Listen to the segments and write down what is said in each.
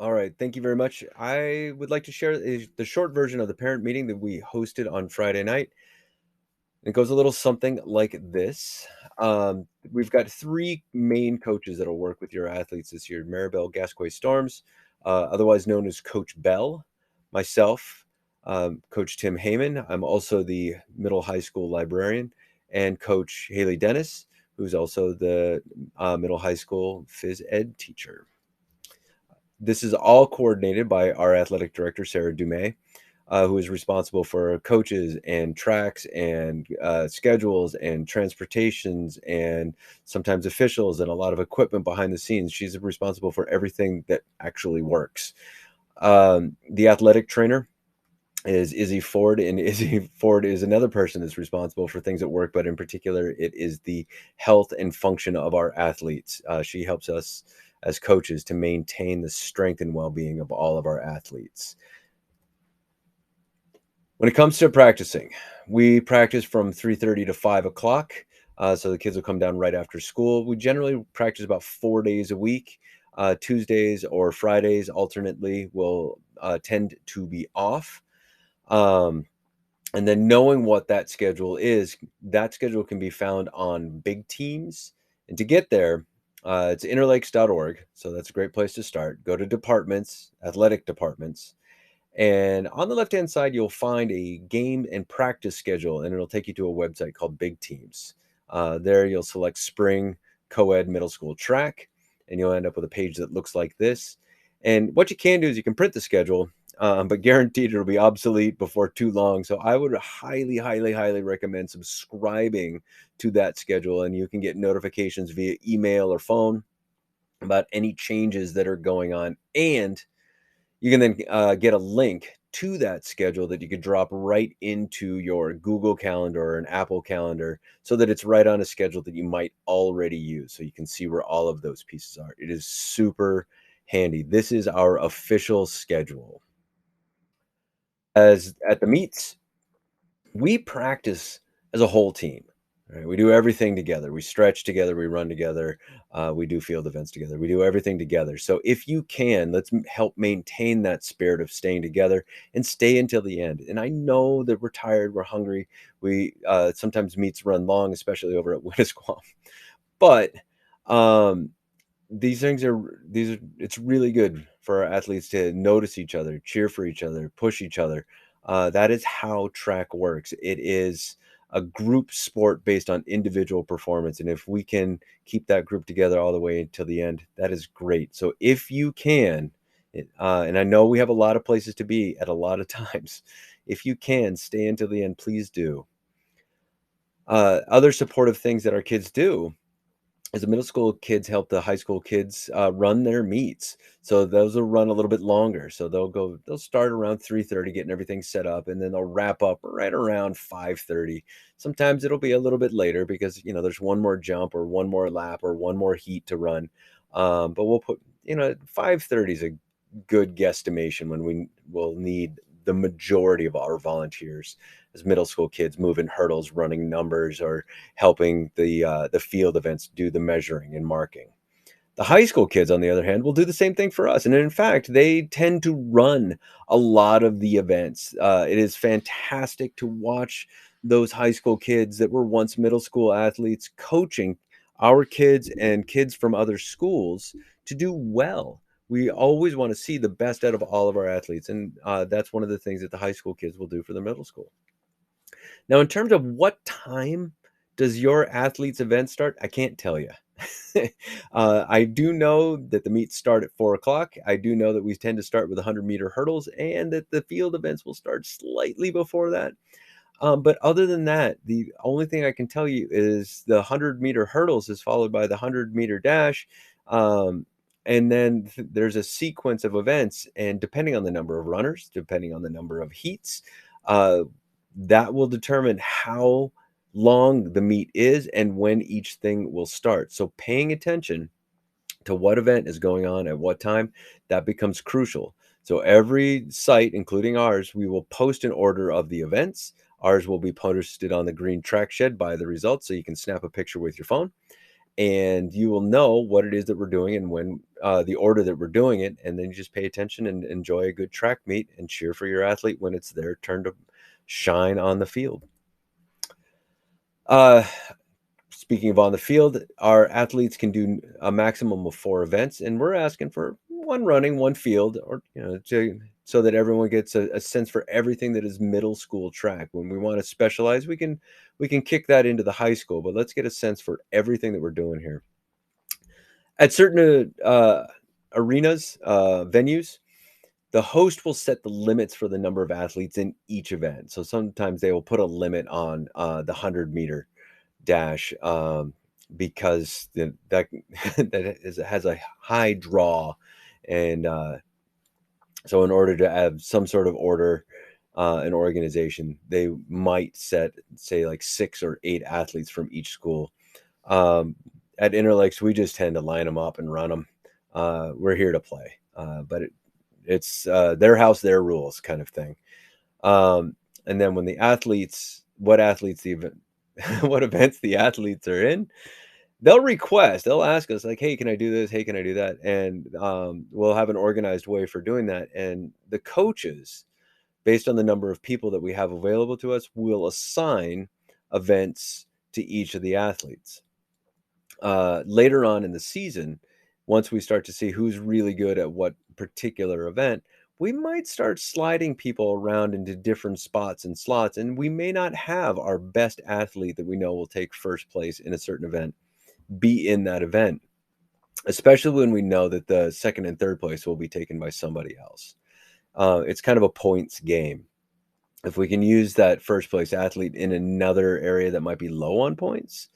All right, thank you very much. I would like to share the short version of the parent meeting that we hosted on Friday night. It goes a little something like this. We've got three main coaches that'll work with your athletes this year: Maribel Gasquet Storms, otherwise known as Coach Bell, myself, Coach Tim Heyman. I'm also the middle high school librarian, and Coach Haley Dennis, who's also the middle high school phys ed teacher. This is all coordinated by our athletic director, Sarah Dumais, who is responsible for coaches and tracks and schedules and transportations and sometimes officials and a lot of equipment behind the scenes. She's responsible for everything that actually works. The athletic trainer is Izzy Ford, and Izzy Ford is another person that's responsible for things at work, but in particular, it is the health and function of our athletes. She helps us as coaches to maintain the strength and well-being of all of our athletes. When it comes to practicing, we practice from 3:30 to 5 o'clock. So the kids will come down right after school. We generally practice about 4 days a week. Tuesdays or Fridays alternately will tend to be off. Um, and then knowing what that schedule can be found on Big Teams. And to get there, it's interlakes.org. So that's a great place to start. Go to departments, athletic departments. And on the left-hand side, you'll find a game and practice schedule, and it'll take you to a website called Big Teams. There, you'll select spring co-ed middle school track, and you'll end up with a page that looks like this. And what you can do is you can print the schedule, but guaranteed it'll be obsolete before too long. So I would highly, highly, highly recommend subscribing to that schedule, and you can get notifications via email or phone about any changes that are going on. And you can then get a link to that schedule that you could drop right into your Google Calendar or an Apple Calendar so that it's right on a schedule that you might already use. So you can see where all of those pieces are. It is super handy. This is our official schedule. As at the meets, we practice as a whole team. Right? We do everything together. We stretch together. We run together. We do field events together. We do everything together. So if you can, let's help maintain that spirit of staying together and stay until the end. And I know that we're tired. We're hungry. We sometimes meets run long, especially over at Winnisquam. But um, it's really good for our athletes to notice each other, cheer for each other, push each other. That is how track works. It is a group sport based on individual performance, and if we can keep that group together all the way until the end, that is great. So if you can, and I know we have a lot of places to be at a lot of times, if you can stay until the end, please do. Other supportive things that our kids do as the middle school kids help the high school kids run their meets. So those will run a little bit longer. So they'll start around 3:30, getting everything set up, and then they'll wrap up right around 5:30. Sometimes it'll be a little bit later because there's one more jump or one more lap or one more heat to run. But we'll put 5:30 is a good guesstimation when we will need the majority of our volunteers as middle school kids moving hurdles, running numbers, or helping the field events do the measuring and marking. The high school kids, on the other hand, will do the same thing for us, and in fact, they tend to run a lot of the events. It is fantastic to watch those high school kids that were once middle school athletes coaching our kids and kids from other schools to do well. We always want to see the best out of all of our athletes, and that's one of the things that the high school kids will do for the middle school. Now, in terms of what time does your athlete's event start? I can't tell you. I do know that the meets start at 4 o'clock. I do know that we tend to start with 100-meter hurdles and that the field events will start slightly before that. But other than that, the only thing I can tell you is the 100-meter hurdles is followed by the 100-meter dash. And then there's a sequence of events. And depending on the number of runners, depending on the number of heats, uh, that will determine how long the meet is and when each thing will start. So paying attention to what event is going on at what time, that becomes crucial. So every site, including ours, we will post an order of the events. Ours will be posted on the green track shed by the results, so you can snap a picture with your phone. and you will know what it is that we're doing and when the order that we're doing it, and then you just pay attention and enjoy a good track meet and cheer for your athlete when it's their turn to shine on the field. Uh, Speaking of on the field, our athletes can do a maximum of 4 events, and we're asking for 1 running, 1 field, or, so that everyone gets a sense for everything that is middle school track. When we wanna specialize, we can kick that into the high school, but let's get a sense for everything that we're doing here. At certain, arenas, venues, the host will set the limits for the number of athletes in each event. So sometimes they will put a limit on, the 100-meter dash, because that has a high draw, and so in order to have some sort of order, and organization, they might set, say, like 6 or 8 athletes from each school. Um, at Interlakes, we just tend to line them up and run them. We're here to play, but it's their house, their rules, kind of thing. And then when the athletes, what athletes the event, what events the athletes are in, they'll ask us like, "Hey, can I do this? Hey, can I do that?" And we'll have an organized way for doing that. And the coaches, based on the number of people that we have available to us, will assign events to each of the athletes. Later on in the season, once we start to see who's really good at what particular event, we might start sliding people around into different spots and slots, and we may not have our best athlete that we know will take first place in a certain event be in that event, especially when we know that the second and third place will be taken by somebody else. It's kind of a points game. If we can use that first place athlete in another area that might be low on points,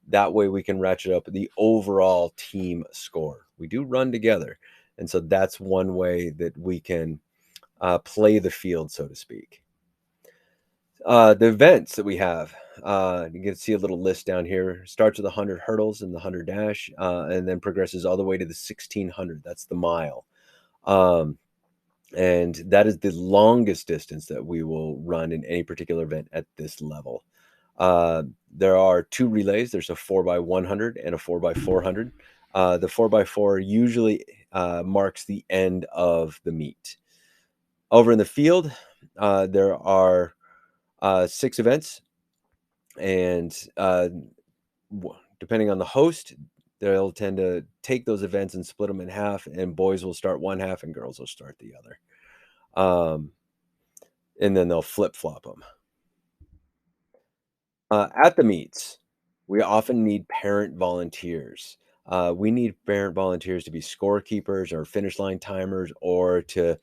that way we can ratchet up the overall team score. We do run together. And so that's one way that we can play the field, so to speak. The events that we have, you can see a little list down here. Starts with the 100 hurdles and the 100 dash, and then progresses all the way to the 1600. That's the mile. Um, and that is the longest distance that we will run in any particular event at this level. There are 2 relays. There's a 4 by 100 and a 4 by 400. The 4 by 4 usually marks the end of the meet. Over in the field, there are 6 events, and depending on the host, they'll tend to take those events and split them in half, and boys will start one half and girls will start the other. Um, and then they'll flip flop them. At the meets, we often need parent volunteers. We need parent volunteers to be scorekeepers or finish line timers, or to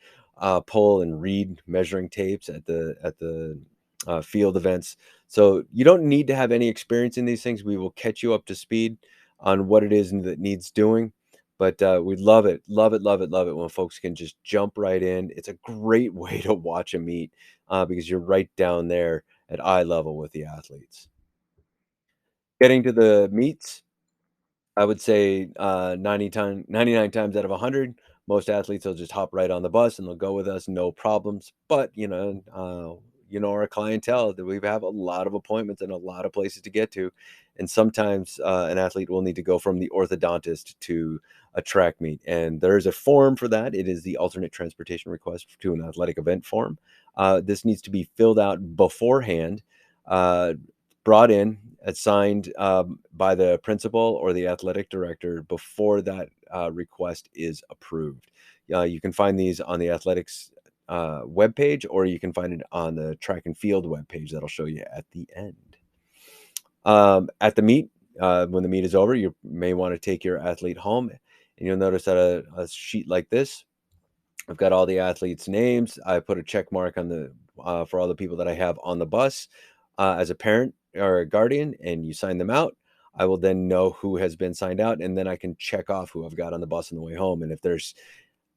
pull and read measuring tapes at the field events. So you don't need to have any experience in these things. We will catch you up to speed on what it is that needs doing. But we love it, love it, love it, love it when folks can just jump right in. It's a great way to watch a meet because you're right down there at eye level with the athletes. Getting to the meets, I would say, 99 times out of 100, most athletes will just hop right on the bus and they'll go with us, no problems. But, our clientele that we have a lot of appointments and a lot of places to get to. And sometimes an athlete will need to go from the orthodontist to a track meet. And there's a form for that. It is the alternate transportation request to an athletic event form. This needs to be filled out beforehand, uh, brought in, signed by the principal or the athletic director before that request is approved. You can find these on the athletics webpage, or you can find it on the track and field webpage that'll show you at the end. At the meet, when the meet is over, you may want to take your athlete home, and you'll notice that a sheet like this, I've got all the athletes' names. I put a check mark on the for all the people that I have on the bus as a parent or a guardian, and you sign them out. I will then know who has been signed out, and then I can check off who I've got on the bus on the way home. And if there's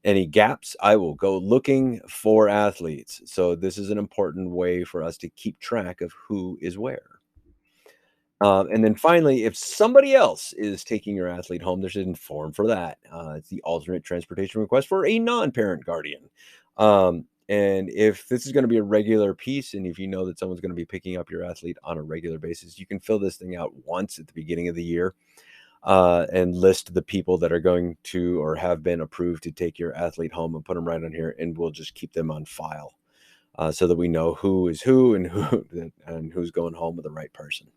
any gaps, I will go looking for athletes. So this is an important way for us to keep track of who is where. And then finally, if somebody else is taking your athlete home, there's an form for that. It's the alternate transportation request for a non-parent guardian. And if this is going to be a regular piece, and if you know that someone's going to be picking up your athlete on a regular basis, you can fill this thing out once at the beginning of the year. and list the people that are going to or have been approved to take your athlete home and put them right on here, and we'll just keep them on file so that we know who is who and who's going home with the right person.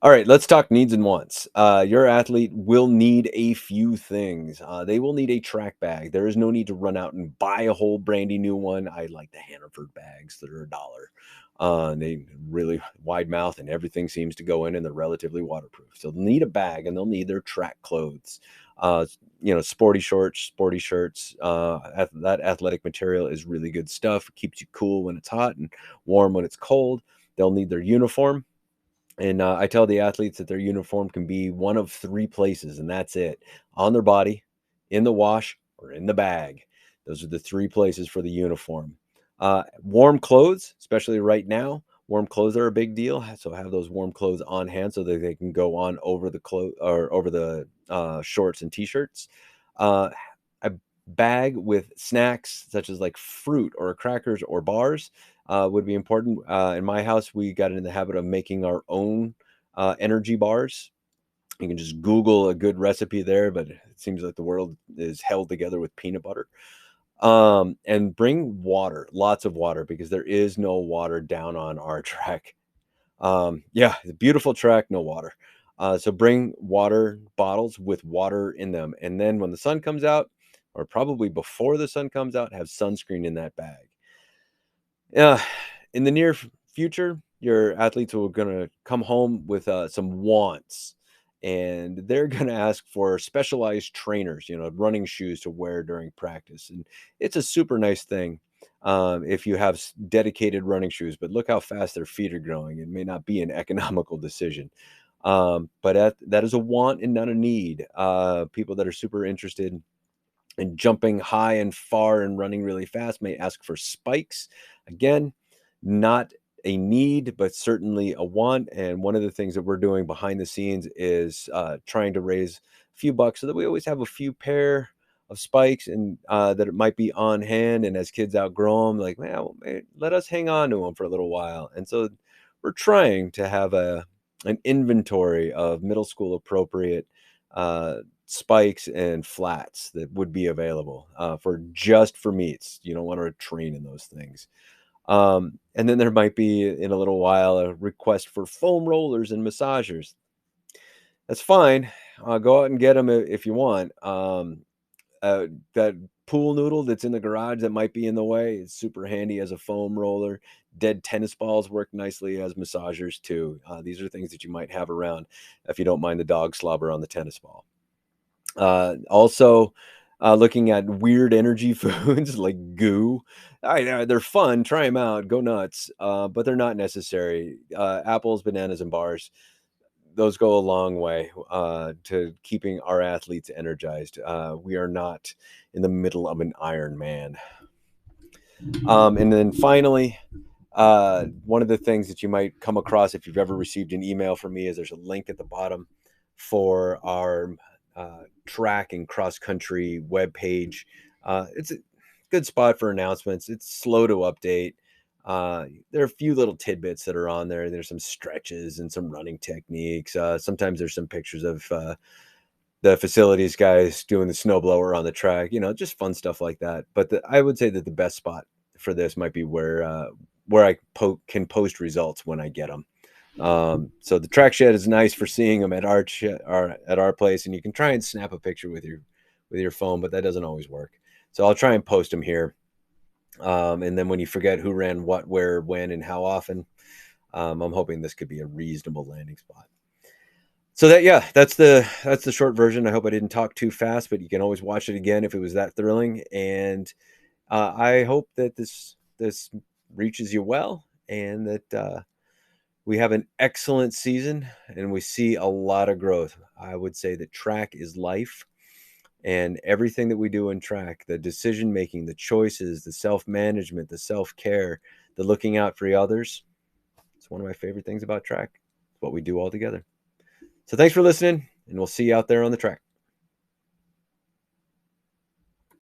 All right, let's talk needs and wants. Your athlete will need a few things. They will need a track bag. There is no need to run out and buy a whole brandy new one. I like the Hannaford bags that are $1. They really wide mouth and everything seems to go in, and they're relatively waterproof. So they'll need a bag, and they'll need their track clothes. Sporty shorts, sporty shirts. That athletic material is really good stuff. It keeps you cool when it's hot and warm when it's cold. They'll need their uniform. And I tell the athletes that their uniform can be one of 3 places, and that's it: on their body, in the wash, or in the bag. Those are the 3 places for the uniform. Warm clothes, especially right now, warm clothes are a big deal. So have those warm clothes on hand so that they can go on over the or over the shorts and t-shirts. A bag with snacks such as like fruit or crackers or bars would be important. In my house, we got in the habit of making our own energy bars. You can just Google a good recipe there, but it seems like the world is held together with peanut butter. And bring water, lots of water, because there is no water down on our track. Yeah, it's a beautiful track, no water. So bring water bottles with water in them. And then when the sun comes out, or probably before the sun comes out, have sunscreen in that bag. Yeah, in the near future, your athletes are going to come home with some wants, and they're going to ask for specialized trainers, running shoes to wear during practice. And it's a super nice thing if you have dedicated running shoes. But look how fast their feet are growing. It may not be an economical decision. But that is a want and not a need. People that are super interested and jumping high and far and running really fast may ask for spikes. Again, not a need, but certainly a want. And one of the things that we're doing behind the scenes is trying to raise a few bucks so that we always have a few pair of spikes, and that it might be on hand. And as kids outgrow them, like, man, let us hang on to them for a little while. And so we're trying to have an inventory of middle school appropriate spikes and flats that would be available for meets. You don't want to train in those things. And then there might be in a little while a request for foam rollers and massagers. That's fine. Go out and get them if you want. That pool noodle that's in the garage that might be in the way is super handy as a foam roller. Dead tennis balls work nicely as massagers too. These are things that you might have around if you don't mind the dog slobber on the tennis ball. Also, looking at weird energy foods like goo. They're fun. Try them out. Go nuts. But they're not necessary. Apples, bananas, and bars. Those go a long way to keeping our athletes energized. We are not in the middle of an Ironman. And then finally, one of the things that you might come across if you've ever received an email from me is there's a link at the bottom for our track and cross country webpage. It's a good spot for announcements. It's slow to update. There are a few little tidbits that are on there. There's some stretches and some running techniques. Sometimes there's some pictures of the facilities guys doing the snowblower on the track, just fun stuff like that. But I would say that the best spot for this might be where I can post results when I get them. So the track shed is nice for seeing them at our place, and you can try and snap a picture with your phone, but that doesn't always work. So I'll try and post them here. And then when you forget who ran what, where, when, and how often, I'm hoping this could be a reasonable landing spot. So that's the short version. I hope I didn't talk too fast, but you can always watch it again if it was that thrilling. And I hope that this reaches you well, and that we have an excellent season and we see a lot of growth. I would say that track is life, and everything that we do in track, the decision making, the choices, the self-management, the self-care, the looking out for others, it's one of my favorite things about track. It's what we do all together. So thanks for listening, and we'll see you out there on the track.